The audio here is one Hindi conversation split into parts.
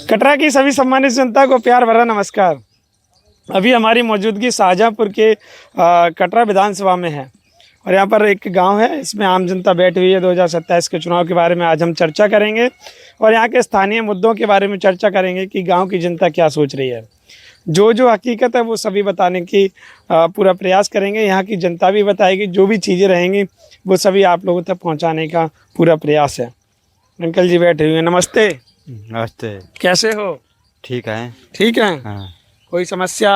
कटरा की सभी सम्मानित जनता को प्यार भरा नमस्कार। अभी हमारी मौजूदगी शाहजहाँपुर के कटरा विधानसभा में है और यहाँ पर एक गांव है, इसमें आम जनता बैठी हुई है। 2027 के चुनाव के बारे में आज हम चर्चा करेंगे और यहाँ के स्थानीय मुद्दों के बारे में चर्चा करेंगे कि गांव की जनता क्या सोच रही है। जो हकीकत है वो सभी बताने की पूरा प्रयास करेंगे। यहाँ की जनता भी बताएगी, जो भी चीज़ें रहेंगी वो सभी आप लोगों तक पहुँचाने का पूरा प्रयास है। अंकल जी बैठे हुए हैं, नमस्ते। नमस्ते। कैसे हो? ठीक है। ठीक है। हाँ। कोई समस्या?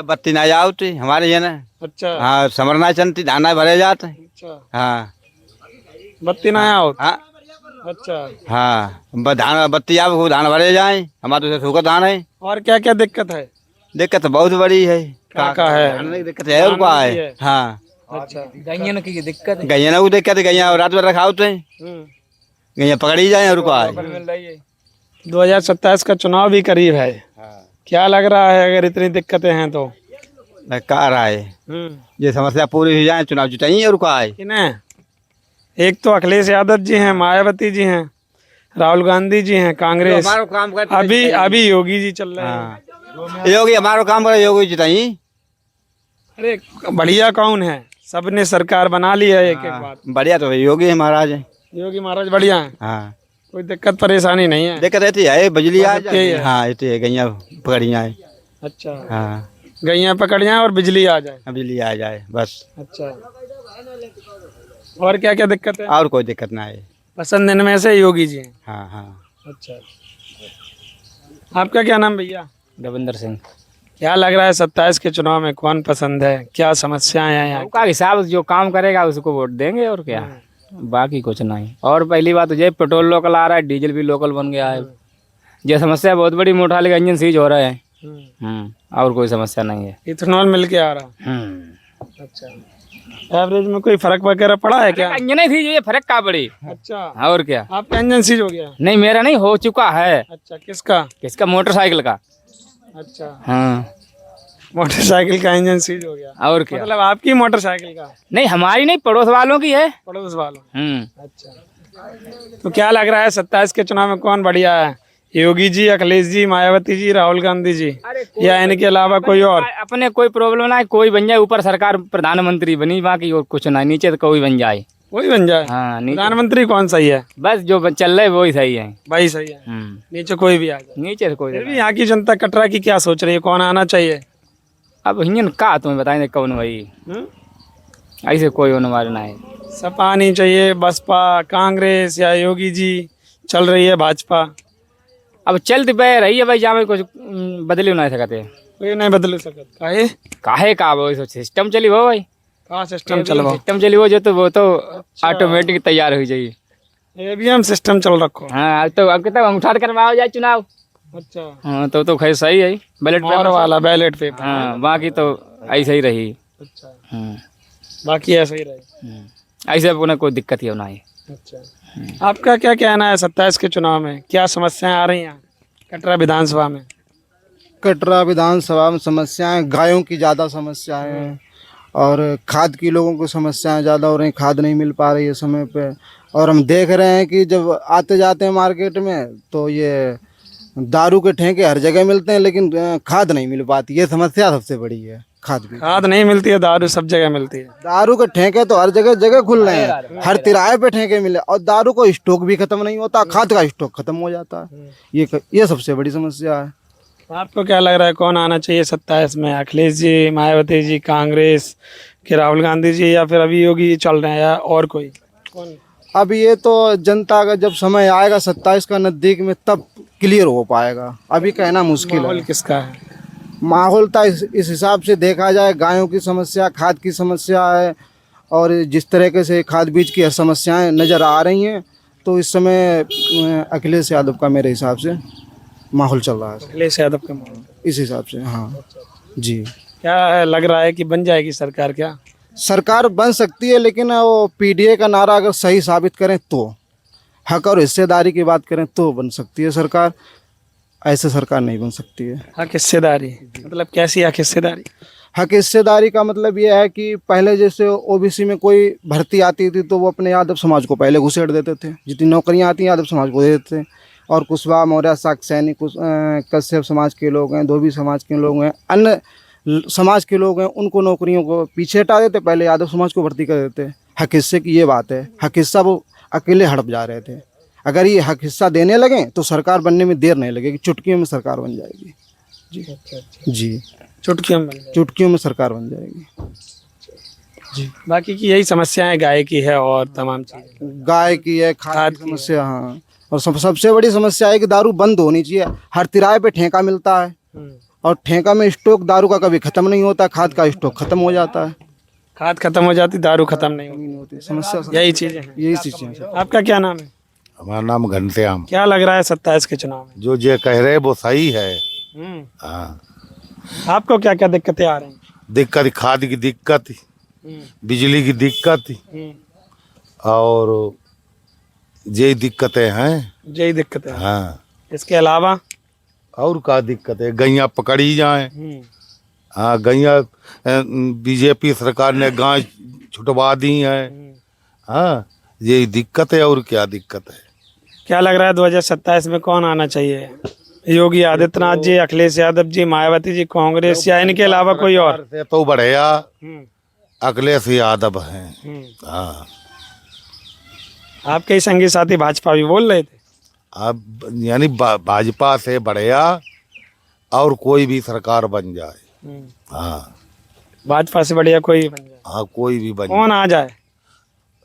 बत्ती ना जाती हमारे यहाँ ना। अच्छा। हाँ, समरना चलती, दाना भरे जाते। अच्छा, हाँ। बत्ती ना आओ। हाँ। अच्छा। हाँ, धान बत्ती आवे खूब धान भरे जाए, हमारे तो सूखा धान है। और क्या क्या दिक्कत है? दिक्कत बहुत बड़ी है। क्या है? धान की दिक्कत है उनको है। हाँ। अच्छा। गैयन की दिक्कत है। गैया ना दिक्कत है, गैया रात भर रखा होते हैं, गैया पकड़ी जाए और को आए। मिल रही है। 2027 का चुनाव भी करीब है। क्या लग रहा है अगर इतनी दिक्कतें हैं तो? कह रहा है ये समस्या पूरी हो जाए, चुनाव जिताइए और को आए। किन्हें? एक तो अखिलेश यादव जी हैं, मायावती जी हैं, राहुल गांधी जी हैं, कांग्रेस, काम अभी योगी जी चल रहे हैं। हाँ, योगी हमारा काम करे, योगी जिताइए। अरे बढ़िया कौन है? सबने सरकार बना ली है एक एक बात। बढ़िया तो योगी है महाराज है। योगी महाराज बढ़िया है, हाँ, कोई दिक्कत परेशानी नहीं है। दिक्कत रहती है, बिजली आ बस यही है। जाए। हाँ, ये है, गैया पकड़ी जाए। अच्छा, हाँ, गैया पकड़ जाए और बिजली आ जाए। बिजली आ जाए बस। अच्छा, और क्या क्या दिक्कत है? और कोई दिक्कत ना है। पसंद इनमें से योगी जी हैं। हाँ हाँ। अच्छा, आपका क्या नाम भैया? रविंदर सिंह क्या लग रहा है 27 के चुनाव में कौन पसंद है? क्या समस्याएं हैं यहाँ? का हिसाब जो काम करेगा उसको वोट देंगे और क्या, बाकी कुछ नहीं। और पहली बात तो ये पेट्रोल लोकल आ रहा है, डीजल भी लोकल बन गया है। ये समस्या बहुत बड़ी, मोटा लेगा इंजन सीज हो रहा है। और कोई समस्या नहीं है। इथेनॉल मिल के आ रहा। अच्छा, एवरेज में कोई फर्क वगैरह पड़ा है क्या? इंजन ही थी, ये फर्क का पड़ी। अच्छा, और क्या? आपका इंजन सीज हो गया? नहीं, मेरा नहीं हो चुका है। अच्छा, किसका? किसका? मोटरसाइकिल का। अच्छा, हाँ, मोटरसाइकिल का इंजन सीज हो गया। और क्या? मतलब आपकी मोटरसाइकिल का? नहीं, हमारी नहीं, पड़ोस वालों की है। पड़ोस वालों। अच्छा, तो क्या लग रहा है 27 के चुनाव में कौन बढ़िया है? योगी जी, अखिलेश जी, मायावती जी, राहुल गांधी जी, या इनके अलावा कोई और? अपने कोई प्रॉब्लम ना है, कोई बन जाए, ऊपर सरकार प्रधानमंत्री बनी, बाकी और कुछ ना, नीचे तो कोई बन जाए। कोई बन जाए। हाँ, नीचे प्रधानमंत्री कौन सही है? बस जो चल रहा है वही सही है। भाई सही है, नीचे कोई भी आ जाए। नीचे से कोई फिर भी यहाँ की जनता कटरा की क्या सोच रही है, कौन आना चाहिए? अब हिंजन का तुम्हें बताएंगे कौन भाई, ऐसे कोई होने वाला ना है। सपा नहीं चाहिए, बसपा, कांग्रेस या योगी जी चल रही है भाजपा? अब चलती पे रही है भाई, जहाँ में कुछ बदली नहीं सकते। कोई नहीं बदल सकता। काहे? काहे का वो सिस्टम चली वो भाई, कहाँ सिस्टम चलवा? सिस्टम चली वो, जो तो वो तो ऑटोमेटिक तैयार हो जाइए। ईवीएम सिस्टम चल रखो। हाँ, तो अब कितना अंगूठा करवाओ जाए चुनाव। अच्छा, हाँ, तो खैर सही है, बैलेट और वाला बैलेट पेपर। हाँ, बाकी तो ऐसे ही रही। अच्छा, हाँ, बाकी ऐसा ही रहे। ऐसे अपने कोई दिक्कत ही ना है। अच्छा, आपका क्या कहना है 27 के चुनाव में क्या समस्याएं आ रही हैं कटरा विधानसभा में? कटरा विधानसभा में समस्याएं, गायों की ज़्यादा समस्याएं हैं और खाद की लोगों को समस्याएं ज़्यादा हो रही हैं। खाद नहीं मिल पा रही है समय पे, और हम देख रहे हैं कि जब आते जाते हैं मार्केट में तो ये दारू के ठेके हर जगह मिलते हैं, लेकिन खाद नहीं मिल पाती। ये समस्या सबसे बड़ी है। खाद नहीं मिलती है, दारू सब जगह मिलती है। दारू के ठेके तो हर जगह जगह खुल रहे हैं, हर तिराहे पे ठेके मिले, और दारू को स्टॉक भी खत्म नहीं होता, खाद का स्टॉक खत्म हो जाता है। ये सबसे बड़ी समस्या है। आपको क्या लग रहा है कौन आना चाहिए 27 में? अखिलेश जी, मायावती जी, कांग्रेस के राहुल गांधी जी, या फिर अभी योगी चल रहे हैं, या और कोई? कौन? अब ये तो जनता का जब समय आएगा 27 का नज़दीक में तब क्लियर हो पाएगा, अभी कहना मुश्किल है। माहौल किसका है? माहौल था इस हिसाब से देखा जाए, गायों की समस्या, खाद की समस्या है, और जिस तरीके से खाद बीज की समस्याएं नज़र आ रही हैं, तो इस समय अखिलेश यादव का मेरे हिसाब से माहौल चल रहा है। अखिलेश यादव का माहौल इस हिसाब से, हाँ जी। क्या लग रहा है कि बन जाएगी सरकार? क्या सरकार बन सकती है, लेकिन वो पीडीए का नारा अगर सही साबित करें तो, हक और हिस्सेदारी की बात करें तो बन सकती है सरकार। ऐसे सरकार नहीं बन सकती है। हक हिस्सेदारी मतलब कैसी हक हिस्सेदारी? हक हिस्सेदारी का मतलब ये है कि पहले जैसे ओबीसी में कोई भर्ती आती थी तो वो अपने यादव समाज को पहले घुसेड़ देते थे, जितनी नौकरियां आती हैं यादव समाज को दे देते थे। और कुशवाहा मौर्य शाक्त सैनिक कश्यप समाज के लोग हैं, धोबी समाज के लोग हैं, अन्य समाज के लोग हैं, उनको नौकरियों को पीछे हटा देते, पहले यादव समाज को भर्ती कर देते। हक हिस्से की ये बात है, हक हिस्सा वो अकेले हड़प जा रहे थे। अगर ये हक हिस्सा देने लगे तो सरकार बनने में देर नहीं लगेगी, चुटकियों में सरकार बन जाएगी। जी चुटकियों में बन जाए। चुटकियों में सरकार बन जाएगी। जी बाकी की यही समस्याएं गाय की है और तमाम चीजें। गाय की है, खाद की समस्या, हाँ। और सबसे बड़ी समस्या है कि दारू बंद होनी चाहिए। हर तिराए पे ठेका मिलता है और ठेका में स्टॉक दारू का कभी खत्म नहीं होता, खाद का स्टॉक खत्म हो जाता है। खाद खत्म हो जाती, दारू खत्म नहीं होती। समस्या यही चीजें हैं। यही चीजें हैं सर। आपका क्या नाम है? हमारा नाम घनश्याम। क्या लग रहा है 27 के चुनाव में? जो ये कह रहे वो सही है। हम्म। हाँ, आपको क्या क्या दिक्कतें आ रही हैं? दिक्कत खाद की दिक्कत, बिजली की दिक्कत और यही दिक्कतें हैं। यही दिक्कतें हैं। हाँ, इसके अलावा और क्या दिक्कत है? गैया पकड़ी जाए। हाँ, गैया बीजेपी सरकार ने गाय छुटवा दी है। हाँ, यही दिक्कत है और क्या दिक्कत है? क्या लग रहा है 2027 में कौन आना चाहिए? योगी आदित्यनाथ जी, अखिलेश यादव जी, मायावती जी, कांग्रेस या इनके अलावा कोई और? से तो बढ़िया अखिलेश यादव हैं। हाँ, आपके ही संगी साथी भाजपा भी बोल रहे थे। अब यानी भाजपा से बढ़िया और कोई भी सरकार बन जाए। हाँ, भाजपा से बढ़िया कोई बन जाए। हाँ, कोई भी बन कौन आ जाए?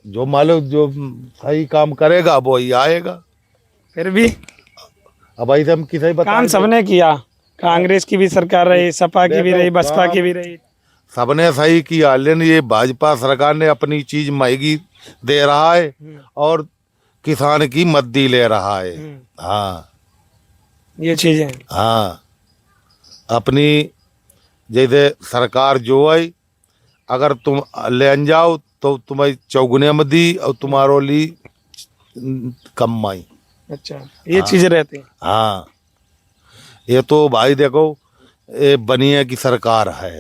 जो मालूम जो सही काम करेगा वो ही आएगा। फिर भी अब ऐसे हम किसे काम बताएं? सबने किया। कांग्रेस की भी सरकार रही, सपा की भी रही, बसपा की भी रही। सबने सही किया, लेकिन ये भाजपा सरकार ने अपनी चीज महंगी दे रहा है और किसान की मद्दी ले रहा है। हाँ, ये चीजें हैं। हाँ, अपनी जैसे सरकार जो है अगर तुम ले जाओ तो तुम्हें चौगुने में दी और तुम्हारो ली कम आई। अच्छा, ये चीजें रहती हैं। हाँ, ये तो भाई देखो ये बनिए की सरकार है।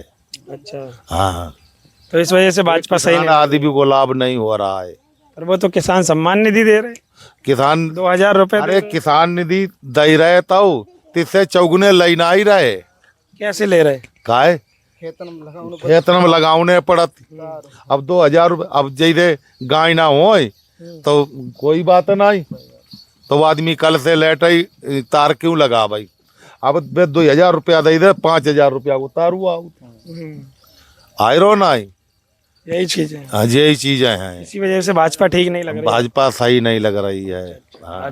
अच्छा, हाँ, तो इस वजह से भाजपा सही नहीं। आदमी को लाभ नहीं हो रहा है। पर वो तो किसान सम्मान निधि दे रहे, किसान 2000 रुपए दे अरे रहे। किसान निधि दे रहे तो तिससे चौगुने लेना ही रहे। कैसे ले रहे? काहे खेतन में लगाने पड़त। अब 2000 रुपये, अब जैसे गाय ना हो तो कोई बात नहीं, तो आदमी कल से लेट ही तार क्यों लगा भाई? अब 2000 रुपया दे दे, 5000 रुपया उतारू आओ आय रो ना। यही चीजें हैं। हाँ, यही चीजें हैं। इसी वजह से भाजपा ठीक नहीं लग रही। भाजपा सही नहीं लग रही है। हाँ।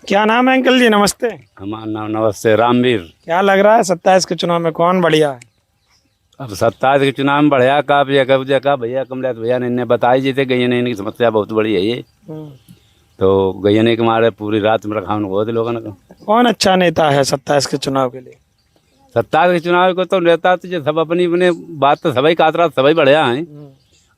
क्या नाम है अंकल जी? नमस्ते। हमारा नाम नमस्ते रामवीर। क्या लग रहा है 27 के चुनाव में कौन बढ़िया है? अब 27 के चुनाव में बढ़िया का भैया कमलेश भैया ने बताई जी थे। गैया की समस्या बहुत बड़ी है ये। तो गैया ने हमारे पूरी रात में रखा हुआ थे लोगों ने। कौन अच्छा नेता है 27 के चुनाव के लिए? 27 के चुनाव को तो नेता तो जो सब अपनी अपने बात तो सभी कातरा सभी बढ़िया हैं।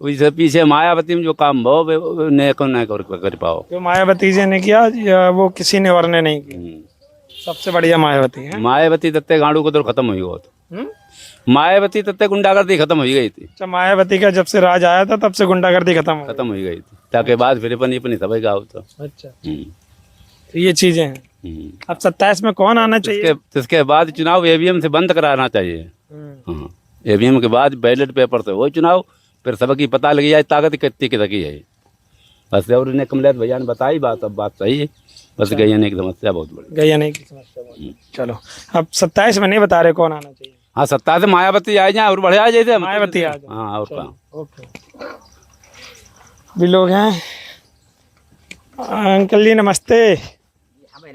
उससे पीछे मायावती में जो काम भाव ने कर पाओ। जो मायावती जी ने किया या वो किसी ने और ने नहीं किया? सबसे बढ़िया मायावती है। मायावती तत्ते गाड़ू को तो खत्म हुई वो तो। मायावती तत्ते गुंडागर्दी खत्म हो गई थी। अच्छा, मायावती का जब से राज आया था तब से गुंडागर्दी खत्म हो गई थी। ताकि बाद फिर अपनी सभी गाँव तो। अच्छा, तो ये चीजें हैं। अब 27 में कौन आना चाहिए? इसके बाद चुनाव ईवीएम से बंद कराना चाहिए। ईवीएम के बाद बैलेट पेपर से वो चुनाव, फिर सबकी पता लगी जाए ताकत कितनी की है। बस और इन्हें कमलेश भैया ने बताई बात, अब बात सही है। बस गैया ने की समस्या बहुत बड़ी। गैया नहीं की समस्या बहुत। चलो, अब 27 में नहीं बता रहे कौन आना चाहिए। हाँ, 27 से मायावती आ जाए और बढ़िया जैसे मायावती आ जाए। हाँ, और क्या। ओके, भी लोग हैं। अंकल जी नमस्ते।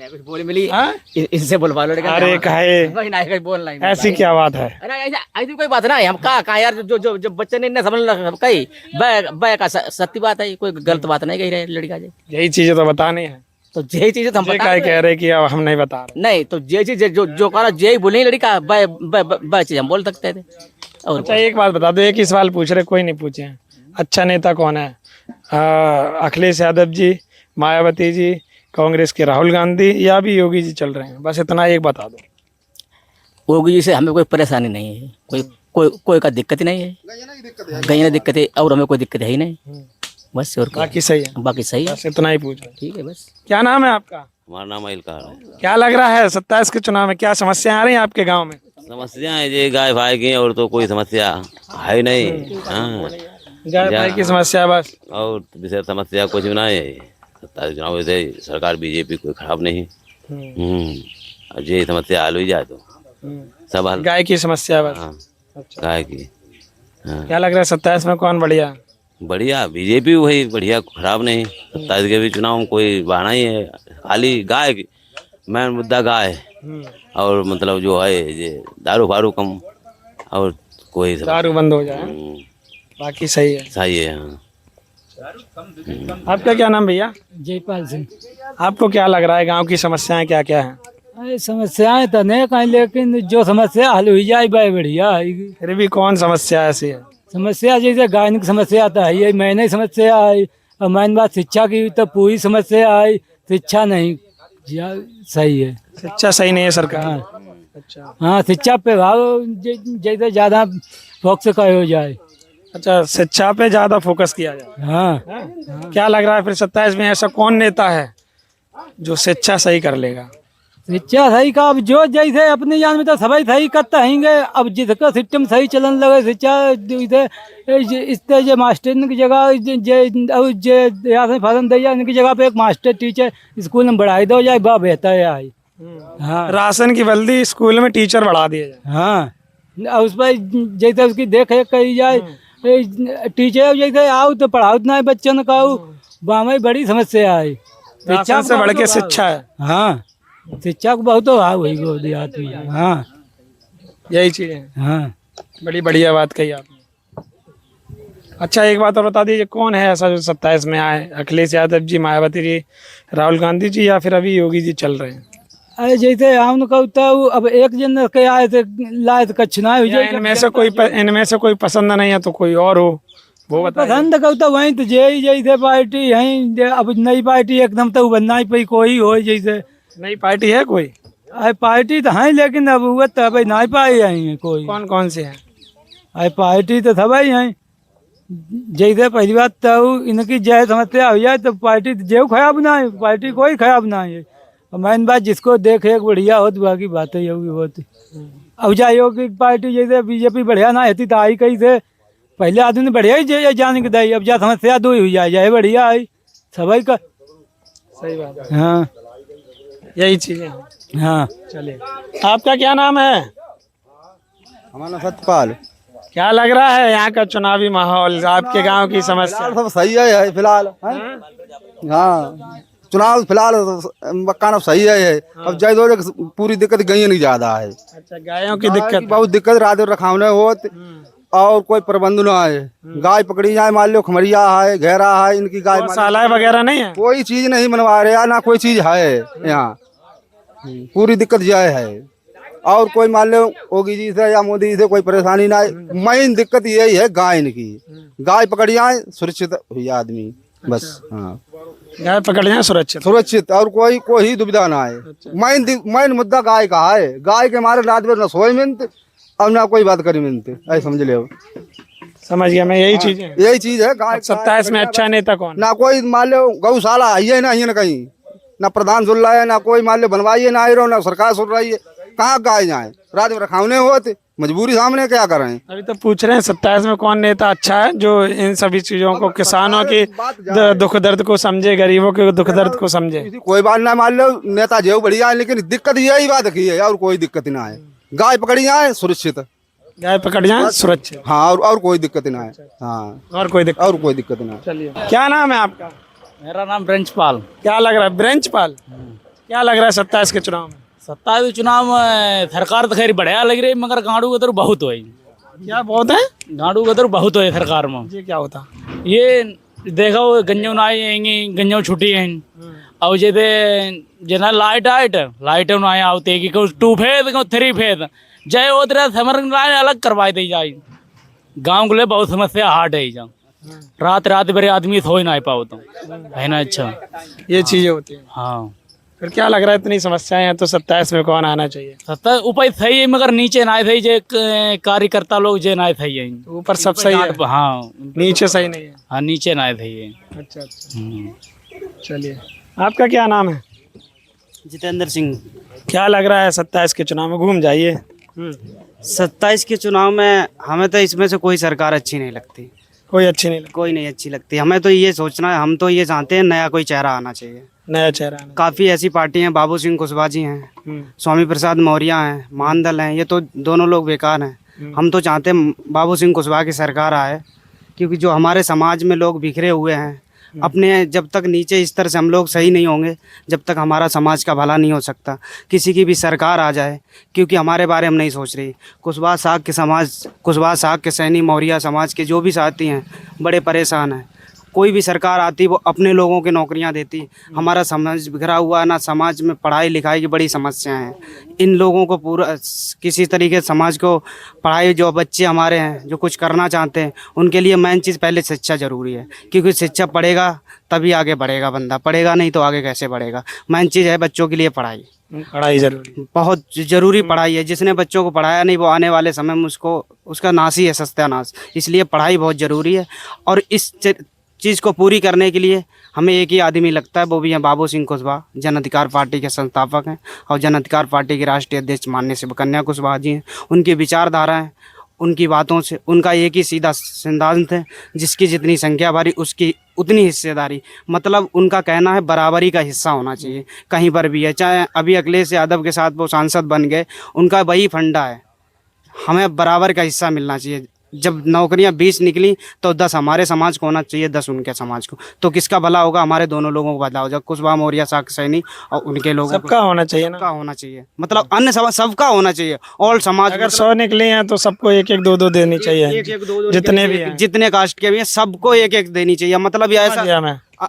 कुछ बोल मिली। हाँ? इससे बोलवा लो। अरे काहे भाई ना कुछ बोलना ही। ऐसी क्या बात है? अरे ऐसी कोई बात ना है। हम कहा यार जो बच्चे ने समझ कही बै का सत्य बात है, कोई गलत बात नहीं कही रहे लड़का जी। यही चीजें तो बतानी है। तो यही चीजें तो हम बता काय कह रहे कि अब हम नहीं बता रहे। नहीं, तो ये चीज जो कहा यही बोली लड़का बै चीज हम बोल सकते थे। और अच्छा, एक बात बता दो, एक ही सवाल पूछ रहे, कोई नहीं पूछे हैं। अच्छा नेता कौन है? अखिलेश यादव जी, मायावती जी, कांग्रेस के राहुल गांधी या भी योगी जी चल रहे हैं? बस इतना एक बता दो। योगी जी से हमें कोई परेशानी नहीं है, कोई का दिक्कत नहीं है। गैया ने दिक्कत है और हमें कोई दिक्कत है ही नहीं। बस और बाकी सही है। बाकी सही है। बस इतना ही पूछ रहे। ठीक है बस। क्या नाम है आपका? हमारा नाम अहिल कार है। क्या लग रहा है 27 के चुनाव में क्या समस्याएं आ रही हैं आपके गांव में? समस्याएं ये गाय भाई की और तो कोई समस्या है नहीं। हाँ, गाय भाई की समस्या बस। और विशेष समस्या कुछ भी नहीं है। 27 चुनाव से सरकार बीजेपी कोई खराब नहीं। अब ये समस्या हल हो जाए तो सब हल। गाय की समस्या बस। हाँ, अच्छा। गाय की। हाँ, क्या लग रहा है 27 में कौन बढ़िया? बढ़िया बीजेपी वही बढ़िया, खराब नहीं। 27 के भी चुनाव में कोई बहाना ही है, खाली गाय की मेन मुद्दा गाय है। और मतलब जो है ये दारू फारू कम और कोई दारू बंद हो जाए, बाकी सही है। सही है। हाँ, आपका क्या नाम भैया? जयपाल सिंह। आपको क्या लग रहा है गांव की समस्याएं क्या क्या हैं? अरे समस्याएं तो नहीं कहीं, लेकिन जो समस्या हल हो जाए भाई बढ़िया आएगी। फिर भी कौन समस्या ऐसी है? समस्या जैसे गाय की समस्या तो है, ये मैंने समस्या आई, और मैंने बात शिक्षा की तो पूरी समस्या आई, शिक्षा नहीं सही है। शिक्षा सही नहीं है सरकार। अच्छा। हाँ, शिक्षा पे भाव जैसे ज्यादा फोकस का हो जाए। अच्छा, शिक्षा पे ज्यादा फोकस किया जाए। हाँ, क्या लग रहा है फिर 27 में ऐसा कौन नेता है जो शिक्षा सही कर लेगा? शिक्षा सही का अब जो जैसे अपने जान में तो सभी सही करता हैंगे। अब जिसका सिस्टम सही चलन लगे शिक्षा इस मास्टर की जगह जे फसन दे जाए, इनकी जगह पे एक मास्टर टीचर स्कूल में बढ़ाई दो जाए, बा बेहतर है आई। हाँ, राशन की बल्दी स्कूल में टीचर बढ़ा दिए जाए। हाँ, उस पर जैसे उसकी देख रेख करी जाए, टीचर जैसे आओ तो पढ़ाओ ना बच्चों का, वहाँ बड़ी समस्या है। राशन से बढ़ के शिक्षा है। हाँ, शिक्षा को बहुत अभाव हुई गो देहात में। हाँ, यही चीज है। हाँ, बड़ी बढ़िया बात कही आपने। अच्छा, एक बात और बता दीजिए, कौन है ऐसा जो 27 में आए? अखिलेश यादव जी, मायावती जी, राहुल गांधी जी, या फिर अभी योगी जी चल रहे हैं? अरे जैसे हम कहता हूँ, अब एक जन के आए थे लाए तो कच्छ ना हो जाए। इनमें से कोई पसंद नहीं है तो कोई और हो वो बताइए। पसंद कहता वही तो जैसे पार्टी यही, अब नई पार्टी एकदम तो बनना ही पई, कोई हो जैसे नई पार्टी है कोई? अरे पार्टी तो है, लेकिन अब वो तो भाई नहीं पाई है कोई। कौन कौन से है? अरे पार्टी तो सब ही है। जैसे पहली बात तो इनकी जय समस्या हो जाए तो पार्टी जो खराब ना है, पार्टी कोई खराब ना है। और मैंने बात जिसको देख एक बढ़िया हो तो बाकी बातें होगी बहुत। अब जाइयो कि पार्टी जैसे बीजेपी बढ़िया ना होती तो आई कहीं से पहले आदमी ने बढ़िया ही जाने के दी। अब जा समस्या दो ही जाए, जाए बढ़िया आई सभी का। सही बात है। हाँ, यही चीजें। हाँ, चलिए, आपका क्या नाम है? हमारा नाम सतपाल। क्या लग रहा है यहाँ का चुनावी माहौल, आपके गांव की समस्या? सब सही है फिलहाल। हाँ, चुनाव फिलहाल मकान सही है। अब जाए दो पूरी दिक्कत गई नहीं ज्यादा है। अच्छा, गायों की दिक्कत बहुत दिक्कत, रात रखावने होत और कोई प्रबंध ना है। गाय पकड़ी जाए, मान लो खमरिया है, घेरा है, इनकी गाय सालाय वगैरह नहीं है? कोई चीज नहीं बनवा रहे, ना कोई चीज है यहाँ। पूरी दिक्कत यह है। और कोई मान लो योगी जी से या मोदी जी से कोई परेशानी ना है। मेन दिक्कत यही है गाय की। गाय पकड़ी जाए, सुरक्षित हुई आदमी बस। हाँ, गाय पकड़ जाए सुरक्षित, और कोई दुविधा ना है। मेन मुद्दा गाय का है। गाय के मारे रात भर न सोए मिनट, अब ना कोई बात करी मिलते, ऐसे समझ ले। समझ गया मैं, यही चीज है। यही चीज है। गाय 27 में अच्छा नेता कौन? ना कोई मान लो गौशाला है ना, ना कहीं ना प्रधान सुन रहा है, ना कोई मान लो बनवाइए ना रहा, ना सरकार सुन रही है। कहाँ गाय जाए, रात में रखावने होते, मजबूरी सामने क्या करें। अभी तो पूछ रहे हैं 27 में कौन नेता अच्छा है जो इन सभी चीजों को, किसानों की दुख दर्द को समझे, गरीबों के दुख दर्द को समझे। कोई बात ना, मान लो नेता जो बढ़िया है, लेकिन दिक्कत यही बात की है, और कोई दिक्कत ना है। गाय पकड़ी जाए सुरक्षित, गाय पकड़ जाए सुरक्षित। हाँ, और कोई दिक्कत ना है। हाँ, और कोई दिक्कत ना है। चलिए, क्या नाम है आपका? मेरा नाम ब्रंचपाल। क्या लग रहा है ब्रंचपाल? क्या लग रहा है 27 के चुनाव में? 27 चुनाव में सरकार तो खैर बढ़िया लग रही, मगर गाड़ू गदर बहुत हो। क्या बहुत है? गाड़ू गदर बहुत हो सरकार में। ये क्या होता? ये देखो गंजो ना आएंगी, गंजो छुट्टी है। और जैसे जना लाइट ना आते कि 2 फेज 3 फेज जय उधर समर अलग करवाई दी जाए। गाँव के लिए बहुत समस्या हार्ड है। जा रात भरे आदमी सो ही ना पाओ तो है ना। अच्छा, ये चीजें होती है। हाँ, फिर क्या लग रहा है इतनी समस्याएं हैं तो 27 में कौन आना चाहिए? 27 ऊपर सही है, मगर नीचे ना सही। जे कार्यकर्ता लोग जे ना सही है, ऊपर सब सही है। हाँ, नीचे सही नहीं है। हाँ, नीचे ना सही है। अच्छा, चलिए, आपका क्या नाम है? जितेंद्र सिंह। क्या लग रहा है 27 के चुनाव में? घूम जाइए। 27 के चुनाव में हमें तो इसमें से कोई सरकार अच्छी नहीं लगती, कोई अच्छी नहीं लगती। कोई नहीं अच्छी लगती। हमें तो ये सोचना है, हम तो ये चाहते हैं नया कोई चेहरा आना चाहिए। नया चेहरा आना। काफ़ी ऐसी पार्टी हैं, बाबू सिंह कुशवाहा जी हैं, स्वामी प्रसाद मौर्य हैं, मानदल हैं, ये तो दोनों लोग बेकार हैं। हम तो चाहते हैं बाबू सिंह कुशवाहा की सरकार आए, क्योंकि जो हमारे समाज में लोग बिखरे हुए हैं अपने, जब तक नीचे स्तर से हम लोग सही नहीं होंगे, जब तक हमारा समाज का भला नहीं हो सकता। किसी की भी सरकार आ जाए, क्योंकि हमारे बारे में नहीं सोच रही। कुशवाहा साहब के समाज, कुशवाहा साहब के सैनी, मौर्य समाज के जो भी साथी हैं बड़े परेशान हैं। कोई भी सरकार आती वो अपने लोगों की नौकरियां देती। हमारा समाज बिखरा हुआ है ना, समाज में पढ़ाई लिखाई की बड़ी समस्याएं हैं। इन लोगों को पूरा किसी तरीके से समाज को पढ़ाई, जो बच्चे हमारे हैं जो कुछ करना चाहते हैं उनके लिए मेन चीज़ पहले शिक्षा ज़रूरी है, क्योंकि शिक्षा पढ़ेगा तभी आगे बढ़ेगा बंदा, पढ़ेगा नहीं तो आगे कैसे बढ़ेगा। मेन चीज़ है बच्चों के लिए पढ़ाई। पढ़ाई जरूरी, बहुत ज़रूरी पढ़ाई है। जिसने बच्चों को पढ़ाया नहीं वो आने वाले समय में उसको उसका नाश ही है, सत्यानाश। इसलिए पढ़ाई बहुत ज़रूरी है। और इस चीज़ को पूरी करने के लिए हमें एक ही आदमी लगता है, वो भी है बाबू सिंह कुशवाहा। जन अधिकार पार्टी के संस्थापक हैं और जन अधिकार पार्टी के राष्ट्रीय अध्यक्ष माननीय शिवकन्या कुशवाहा जी हैं। उनकी विचारधारा है, उनकी बातों से उनका एक ही सीधा सिद्धांत है, जिसकी जितनी संख्या भारी उसकी उतनी हिस्सेदारी। मतलब उनका कहना है बराबरी का हिस्सा होना चाहिए कहीं पर भी है। चाहे अभी अखिलेश यादव के साथ वो सांसद बन गए, उनका वही फंडा है, हमें बराबर का हिस्सा मिलना चाहिए। जब नौकरियां 20 निकली तो 10 हमारे समाज को होना चाहिए, 10 उनके समाज को। तो किसका भला होगा? हमारे दोनों लोगों को भला हो जाए, कुशवाहा मौर्य साहब सैनी और उनके लोगों को। सबका होना चाहिए ना, सबका होना चाहिए। मतलब अन्य सबका होना चाहिए। ऑल समाज अगर 100 निकले हैं तो सबको एक एक दो दो देनी चाहिए। एक दो जितने भी हैं, जितने कास्ट के भी हैं सबको एक एक देनी चाहिए। मतलब ये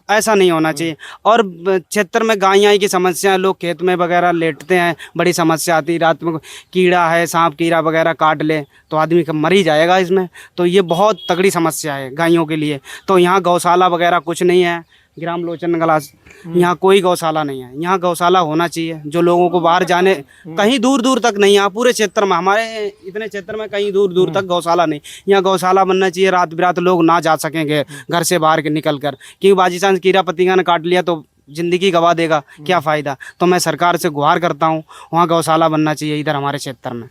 ऐसा नहीं होना चाहिए। और क्षेत्र में गाय की समस्या, लोग खेत में वगैरह लेटते हैं, बड़ी समस्या आती है। रात में कीड़ा है, सांप कीड़ा वगैरह काट ले तो आदमी का मर ही जाएगा इसमें। तो ये बहुत तगड़ी समस्या है गायों के लिए। तो यहाँ गौशाला वगैरह कुछ नहीं है। ग्राम लोचन गलास यहाँ कोई गौशाला नहीं है। यहाँ गौशाला होना चाहिए, जो लोगों को बाहर जाने कहीं दूर दूर तक नहीं, यहाँ पूरे क्षेत्र में, हमारे इतने क्षेत्र में कहीं दूर दूर तक गौशाला नहीं। यहाँ गौशाला बनना चाहिए, रात बिरात लोग ना जा सकेंगे घर से बाहर के निकल कर, क्योंकि बाजी चांस कीड़ा पतिंगा ने काट लिया तो ज़िंदगी गवा देगा, क्या फ़ायदा। तो मैं सरकार से गुहार करता हूँ, वहाँ गौशाला बनना चाहिए इधर हमारे क्षेत्र में।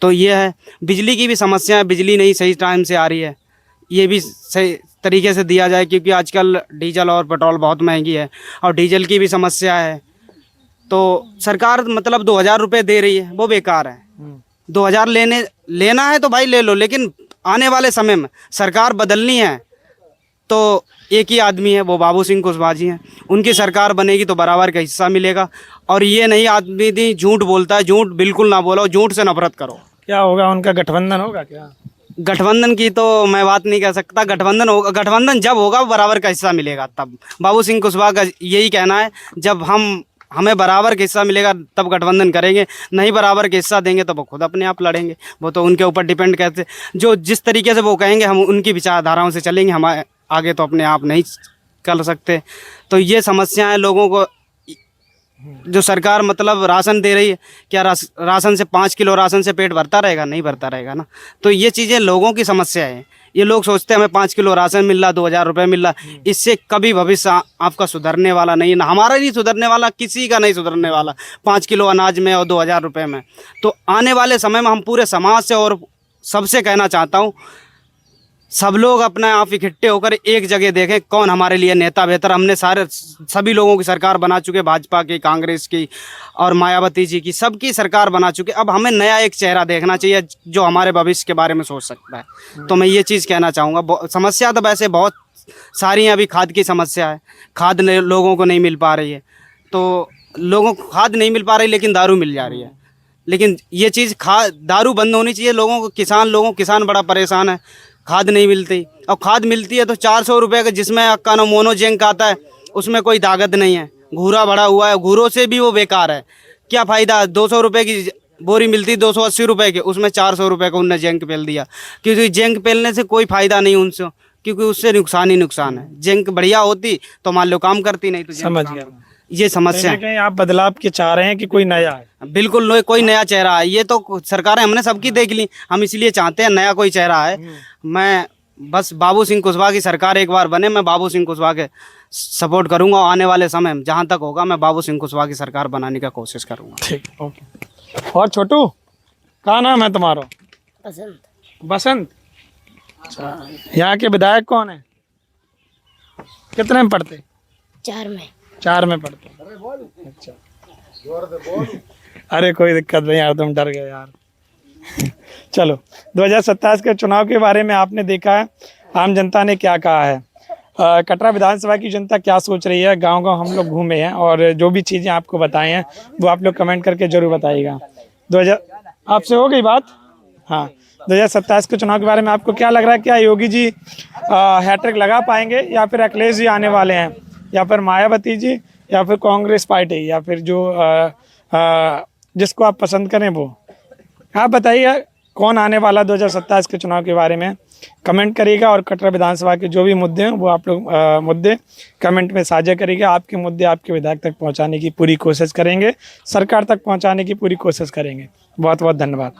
तो ये है। बिजली की भी समस्या है, बिजली नहीं सही टाइम से आ रही है, ये भी सही तरीके से दिया जाए, क्योंकि आजकल डीजल और पेट्रोल बहुत महंगी है और डीजल की भी समस्या है। तो सरकार मतलब 2000 रुपये दे रही है, वो बेकार है। 2000 लेना है तो भाई ले लो, लेकिन आने वाले समय में सरकार बदलनी है तो एक ही आदमी है, वो बाबू सिंह कुशवाहा जी हैं। उनकी सरकार बनेगी तो बराबर का हिस्सा मिलेगा। और ये नहीं आदमी झूठ बोलता है, झूठ बिल्कुल ना बोलो, झूठ से नफरत करो। क्या होगा? उनका गठबंधन होगा क्या? गठबंधन की तो मैं बात नहीं कर सकता। गठबंधन होगा, गठबंधन जब होगा बराबर का हिस्सा मिलेगा तब। बाबू सिंह कुशवाहा का यही कहना है, जब हमें बराबर का हिस्सा मिलेगा तब गठबंधन करेंगे, नहीं बराबर का हिस्सा देंगे तो वो खुद अपने आप लड़ेंगे। वो तो उनके ऊपर डिपेंड करते, जो जिस तरीके से वो कहेंगे हम उनकी विचारधाराओं से चलेंगे। हमारे आगे तो अपने आप नहीं कर सकते। तो ये समस्याएं लोगों को, जो सरकार मतलब राशन दे रही है, क्या राशन से 5 किलो राशन से पेट भरता रहेगा? नहीं भरता रहेगा ना। तो ये चीज़ें लोगों की समस्या है। ये लोग सोचते हैं हमें 5 किलो राशन मिल रहा, 2000 रुपये मिल रहा, इससे कभी भविष्य आपका सुधरने वाला नहीं है ना, हमारा नहीं सुधरने वाला, किसी का नहीं सुधरने वाला। 5 किलो अनाज में और 2000 रुपये में। तो आने वाले समय में हम पूरे समाज से और सबसे कहना चाहता हूँ, सब लोग अपने आप इकट्ठे होकर एक जगह देखें कौन हमारे लिए नेता बेहतर। हमने सभी लोगों की सरकार बना चुके, भाजपा की, कांग्रेस की और मायावती जी की, सबकी सरकार बना चुके। अब हमें नया एक चेहरा देखना चाहिए जो हमारे भविष्य के बारे में सोच सकता है। तो मैं ये चीज़ कहना चाहूँगा। समस्या तो वैसे बहुत सारी हैं। अभी खाद की समस्या है, खाद लोगों को नहीं मिल पा रही है। तो लोगों को खाद नहीं मिल पा रही, लेकिन दारू मिल जा रही है। लेकिन ये चीज़ दारू बंद होनी चाहिए। किसान बड़ा परेशान है, खाद नहीं मिलती। और खाद मिलती है तो 400 रुपये का, जिसमें अक्का मोनोजेंक आता है, उसमें कोई ताकत नहीं है, घूरा भरा हुआ है, घूरों से भी वो बेकार है। क्या फ़ायदा? 200 रुपये की बोरी मिलती, 280 रुपये की, उसमें 400 रुपये का उनने जेंक पेल दिया। क्योंकि जेंक पेलने से कोई फ़ायदा नहीं उनसे, क्योंकि उससे नुकसान ही नुकसान है। जेंक बढ़िया होती तो मान लो काम करती, नहीं तो समझ गया। ये समस्या है। कहीं आप बदलाव के चाह रहे हैं कि कोई नया है? बिल्कुल कोई नया चेहरा है। ये तो सरकारें हमने सबकी देख ली, हम इसलिए चाहते हैं नया कोई चेहरा है। मैं बस बाबू सिंह कुशवाहा की सरकार एक बार बने, मैं बाबू सिंह कुशवाहा के सपोर्ट करूंगा और आने वाले समय में जहां तक होगा मैं बाबू सिंह कुशवाहा की सरकार बनाने का कोशिश करूंगा। ठीक, ओके। और छोटू, क्या नाम है तुम्हारा? बसंत। बसंत। अच्छा, यहाँ के विधायक कौन है? कितने में पढ़ते? 4 में। 4 में पढ़ते। अच्छा, अरे कोई दिक्कत नहीं यार, तुम डर गए यार। चलो, 2027 के चुनाव के बारे में आपने देखा है, आम जनता ने क्या कहा है। कटरा विधानसभा की जनता क्या सोच रही है, गांव-गांव हम लोग घूमे हैं और जो भी चीज़ें आपको बताई हैं वो आप लोग कमेंट करके जरूर बताइएगा। 2000 आपसे हो गई बात? हाँ, 2027 के चुनाव के बारे में आपको क्या लग रहा है? क्या योगी जी हैट्रिक लगा पाएंगे या फिर अखिलेश जी आने वाले हैं या फिर मायावती जी या फिर कांग्रेस पार्टी या फिर जो जिसको आप पसंद करें वो? आप बताइए कौन आने वाला 2027 के चुनाव के बारे में कमेंट करिएगा और कटरा विधानसभा के जो भी मुद्दे हैं वो आप लोग मुद्दे कमेंट में साझा करिएगा। आपके मुद्दे आपके विधायक तक पहुंचाने की पूरी कोशिश करेंगे, सरकार तक पहुंचाने की पूरी कोशिश करेंगे। बहुत बहुत धन्यवाद।